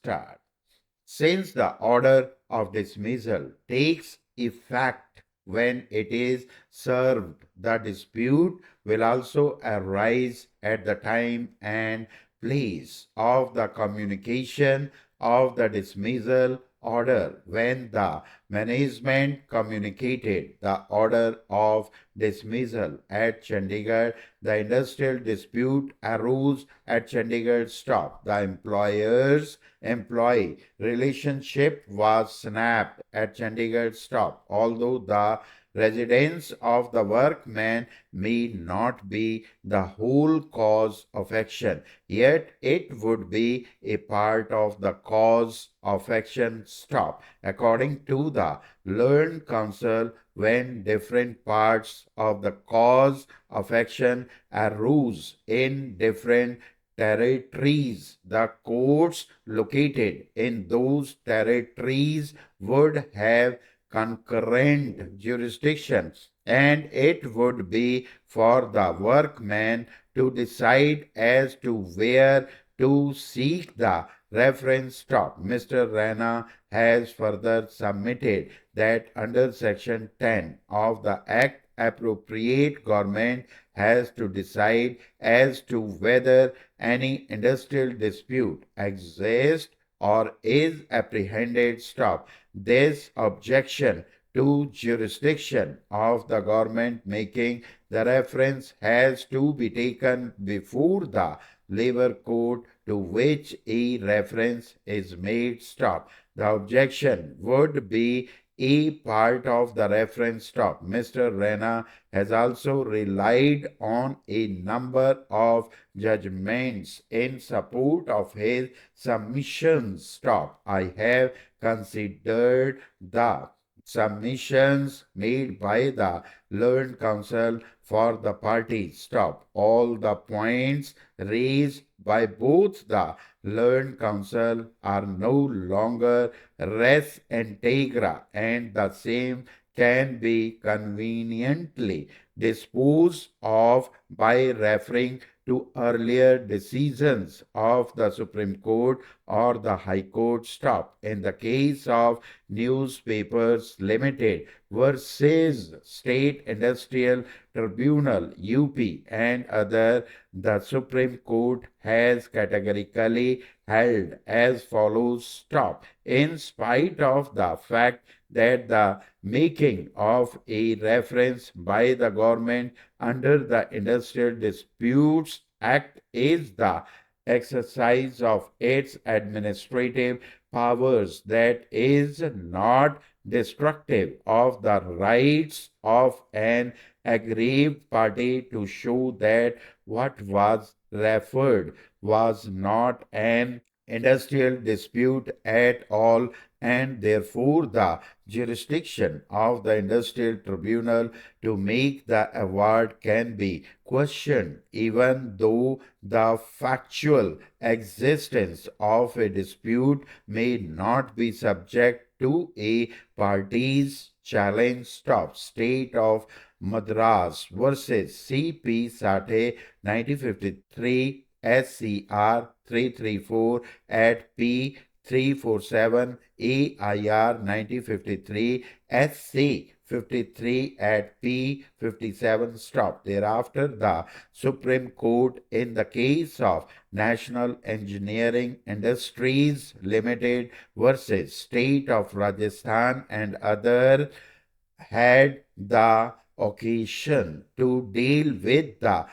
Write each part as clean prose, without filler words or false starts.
start. Since the order of dismissal takes effect when it is served, the dispute will also arise at the time and place of the communication of the dismissal order. When the management communicated the order of dismissal at Chandigarh, the industrial dispute arose at Chandigarh stop. The employer's employee relationship was snapped at Chandigarh stop, although the residence of the workman may not be the whole cause of action, yet it would be a part of the cause of action stop. According to the learned counsel, when different parts of the cause of action arose in different territories, the courts located in those territories would have concurrent jurisdiction, and it would be for the workman to decide as to where to seek the reference stop. Mr. Rana has further submitted that under Section 10 of the Act, appropriate government has to decide as to whether any industrial dispute exists or is apprehended stop. This objection to jurisdiction of the government making the reference has to be taken before the labor court to which a reference is made stop. The objection would be a part of the reference stop. Mr. Rana has also relied on a number of judgments in support of his submissions stop. I have considered the submissions made by the learned counsel for the parties stop. All the points raised by both the learned counsel are no longer res integra, and the same can be conveniently disposed of by referring to earlier decisions of the Supreme Court or the High Court stop. In the case of Newspapers Limited versus State Industrial Tribunal UP and other, the Supreme Court has categorically held as follows stop. In spite of the fact that the making of a reference by the government under the Industrial Disputes Act is the exercise of its administrative powers that is not destructive of the rights of an aggrieved party to show that what was referred was not an industrial dispute at all, and therefore the jurisdiction of the industrial tribunal to make the award can be questioned, even though the factual existence of a dispute may not be subject to a party's challenge stop. State of Madras versus C.P. Sathe 1953 SCR 334 at P 347 AIR 1953 SC 53 at P 57 stop. Thereafter, the Supreme Court in the case of National Engineering Industries Limited versus State of Rajasthan and other had the occasion to deal with the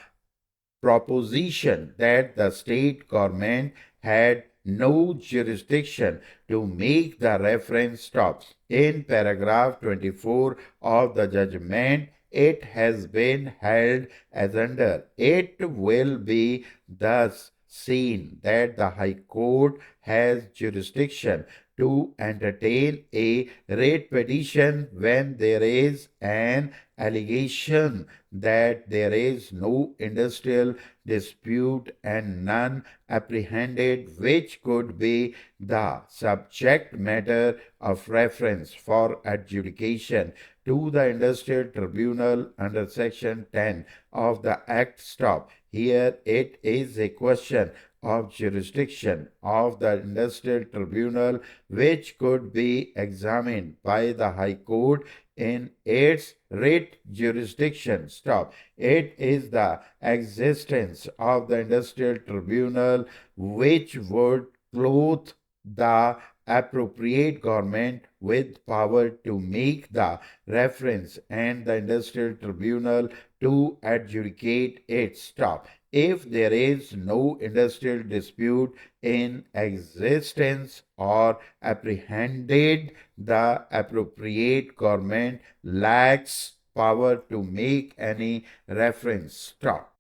proposition that the state government had no jurisdiction to make the reference stop. In paragraph 24 of the judgment, it has been held as under. It will be thus seen that the High Court has jurisdiction to entertain a writ petition when there is an allegation that there is no industrial dispute and none apprehended, which could be the subject matter of reference for adjudication to the industrial tribunal under section 10 of the act stop. Here it is a question of jurisdiction of the industrial tribunal, which could be examined by the High Court in its writ jurisdiction. Stop. It is the existence of the industrial tribunal which would clothe the appropriate government with power to make the reference and the industrial tribunal to adjudicate its. Stop. If there is no industrial dispute in existence or apprehended, the appropriate government lacks power to make any reference. Stop.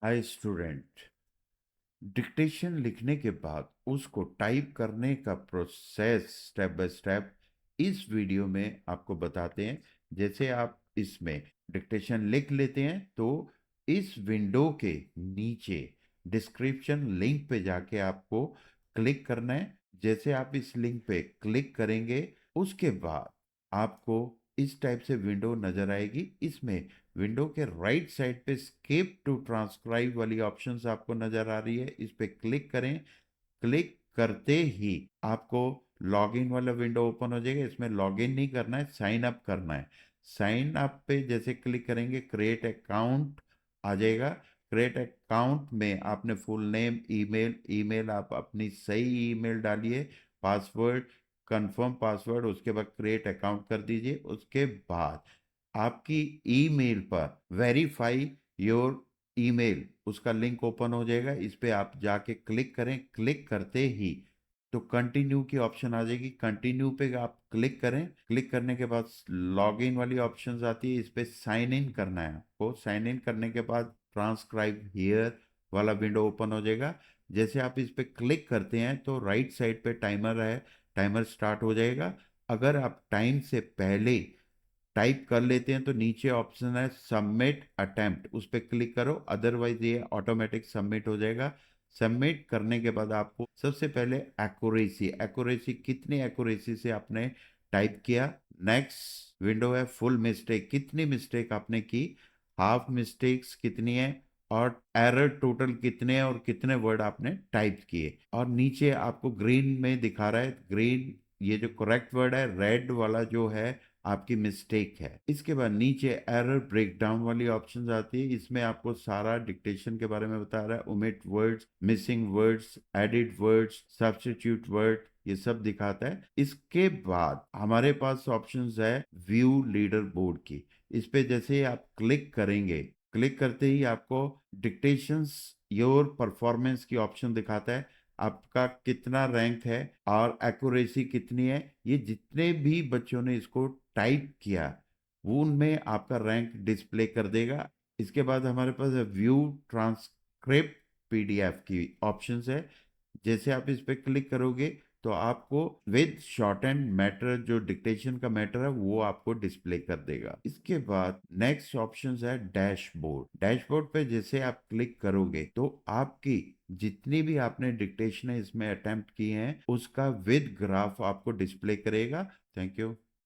Hi student, dictation लिखने के बाद उसको type करने का process step by step इस video में आपको बताते हैं। जैसे आप इसमें डिक्टेशन लिख लेते हैं तो इस विंडो के नीचे डिस्क्रिप्शन लिंक पे जाके आपको क्लिक करना है। जैसे आप इस लिंक पे क्लिक करेंगे उसके बाद आपको इस टाइप से विंडो नजर आएगी। इसमें विंडो के राइट साइड पे स्किप टू ट्रांसक्राइब वाली ऑप्शंस आपको नजर आ रही है, इस पे क्लिक करें। क्लिक करते ही आपको लॉगिन वाला विंडो ओपन हो जाएगा। इसमें लॉगिन नहीं करना है, साइन अप करना है। साइन अप पे जैसे क्लिक करेंगे क्रिएट अकाउंट आ जाएगा। क्रिएट अकाउंट में आपने फुल नेम, ईमेल, ईमेल आप अपनी सही ईमेल डालिए, पासवर्ड, कंफर्म पासवर्ड, उसके बाद क्रिएट अकाउंट कर दीजिए। उसके बाद आपकी ईमेल पर वेरीफाई योर ईमेल उसका लिंक ओपन हो जाएगा। इस पे आप जाके क्लिक करें। क्लिक करते ही तो कंटिन्यू की ऑप्शन आ जाएगी। कंटिन्यू पे आप क्लिक करें। क्लिक करने के बाद लॉगिन वाली ऑप्शंस आती है, इस पे साइन इन करना है आपको। साइन इन करने के बाद ट्रांसक्राइब हियर वाला विंडो ओपन हो जाएगा। जैसे आप इस पे क्लिक करते हैं तो राइट साइड पे टाइमर है, टाइमर स्टार्ट हो जाएगा। अगर आप टाइम से पहले टाइप कर लेते हैं तो नीचे ऑप्शन है सबमिट अटेम्प्ट, उस पर क्लिक करो, अदरवाइज ये ऑटोमेटिक सबमिट हो जाएगा। सबमिट करने के बाद आपको सबसे पहले एक्यूरेसी, एक्यूरेसी कितनी एक्यूरेसी से आपने टाइप किया। नेक्स्ट विंडो है फुल मिस्टेक, कितनी मिस्टेक आपने की, हाफ मिस्टेक्स कितनी है, और एरर टोटल कितने हैं और कितने वर्ड आपने टाइप किए। और नीचे आपको ग्रीन में दिखा रहा है, ग्रीन ये जो करेक्ट वर्ड है, रेड वाला जो है आपकी मिस्टेक है। इसके बाद नीचे एरर ब्रेकडाउन वाली ऑप्शन आती है, इसमें आपको सारा डिक्टेशन के बारे में बता रहा है। Omit words, missing words, edit words, substitute word, ये सब दिखाता है। इसके बाद हमारे पास ऑप्शंस है व्यू लीडर बोर्ड की। इस पे जैसे आप क्लिक करेंगे, क्लिक करते ही आपको डिक्टेशंस योर परफॉर्मेंस की ऑप्शन दिखाता है। आपका कितना रैंक है और एक्यूरेसी कितनी है, ये जितने भी बच्चों ने इसको टाइप किया वो उनमें आपका रैंक डिस्प्ले कर देगा। इसके बाद हमारे पास व्यू ट्रांसक्रिप्ट पीडीएफ की ऑप्शंस है। जैसे आप इस पे क्लिक करोगे तो आपको विद शॉर्ट एंड मैटर जो डिक्टेशन का मैटर है वो आपको डिस्प्ले कर देगा। इसके बाद नेक्स्ट ऑप्शन है डैशबोर्ड। डैशबोर्ड पे जैसे आप क्लिक करोगे तो आपकी जितनी भी आपने डिक्टेशन है इसमें अटेम्प्ट की हैं उसका विद ग्राफ आपको डिस्प्ले करेगा। Thank you.